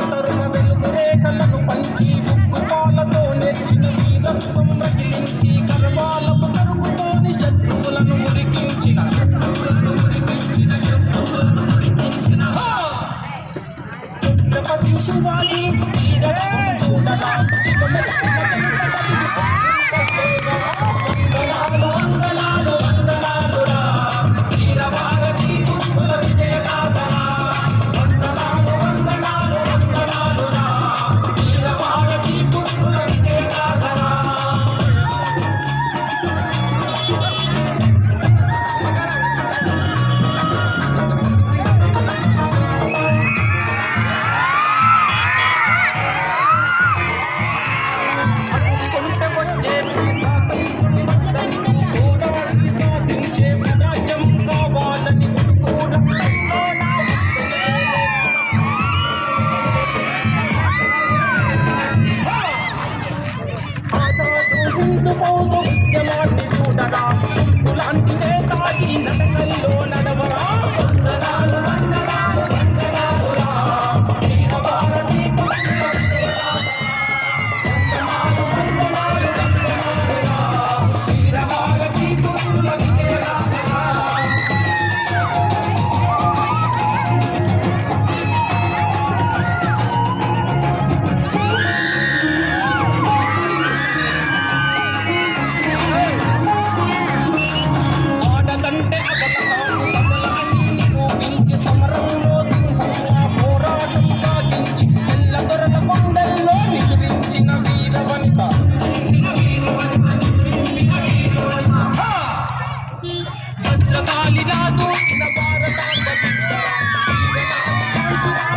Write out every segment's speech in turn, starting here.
తరుమ వెలుగు రేఖలను పంచి ముక్కుపాలతో నేర్చిన వీరత్వం రగిలించి కర్వాలపు కరుగుతోని శత్రువులను మురికించిన ఛత్రపతి శివాజీ చూడరా వందనాలు వందనాలు వందనాలురా వీర భారతి పుత్రుల విజయ గాథరా వందనాలు వందనాలు వందనాలురా వీర భారతి పుత్రుల విజయ గాథరా అనుకుంటే వచ్చేను స్వాతంత్రం వద్దంటూ పోరాడి సాధించే స్వరాజ్యం కావాలని కొడుకు రక్తంలో నా ఆజాదు హిందూ ఫౌజ్ ఉద్యమాన్ని చూడరా లాంటి నేతాజీ నడకల్లో నడవరా వందనాలు వందనాలు వందనాలురా వీర భారతి పుత్రుల విజయ వందనాలు వందనాలు వందనాలురా వీర భారతి పుత్రుల విజయ గాథరా ఆడదంటే అబలతాను సబలని నిరూపించి సమరంలో సింహంగా పోరాటం సాగించి తెల్ల దొరల కొండల్లో నిదురించిన వీర వనిత భద్రకాళి రాదు ఇన భారతాంబ బిడ్డ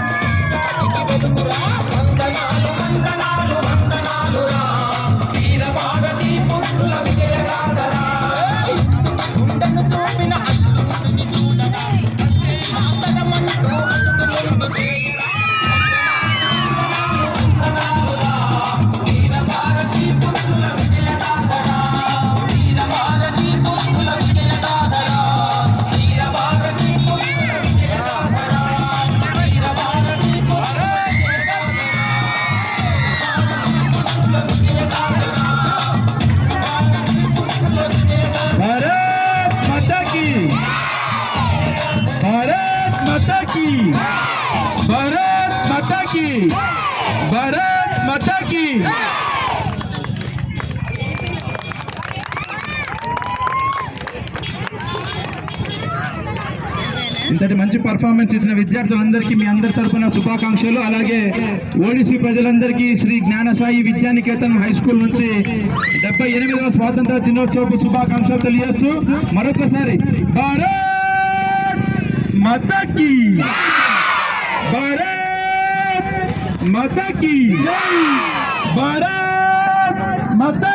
వీరానికి వెలుగురా వందనాలు వందనాలు వందనాలురా వీర భారతి పుత్రుల విజయ గాథరా గుండెను చూపిన అల్లుడిని చూడగా అంతే మాతరమంటూ అడుగు ముందు చేయరా వందనాలు వందనాలురా వీర భారతి పుత్రుల విజయ గాథరా వీర భారతి పుత్రుల విజయ గాథరా వీర భారతి పుత్రుల విజయ గాథరా వీర భారతి పుత్రుల విజయ గాథరా భారతి పుత్రుల విజయ గాథరా भारत माता की भारत माता की भारत माता की ఇంతటి మంచి పర్ఫార్మెన్స్ ఇచ్చిన విద్యార్థులందరికీ మీ అందరి తరపున శుభాకాంక్షలు. అలాగే ఓడిసి ప్రజలందరికీ శ్రీ జ్ఞానసాయి విద్యానికేతన్ హై స్కూల్ నుంచి 78వ స్వాతంత్ర దినోత్సవపు శుభాకాంక్షలు తెలియజేస్తూ మరొకసారి భారత్ మాతా కీ భారత్ మాతా కీ భారత్ మాతా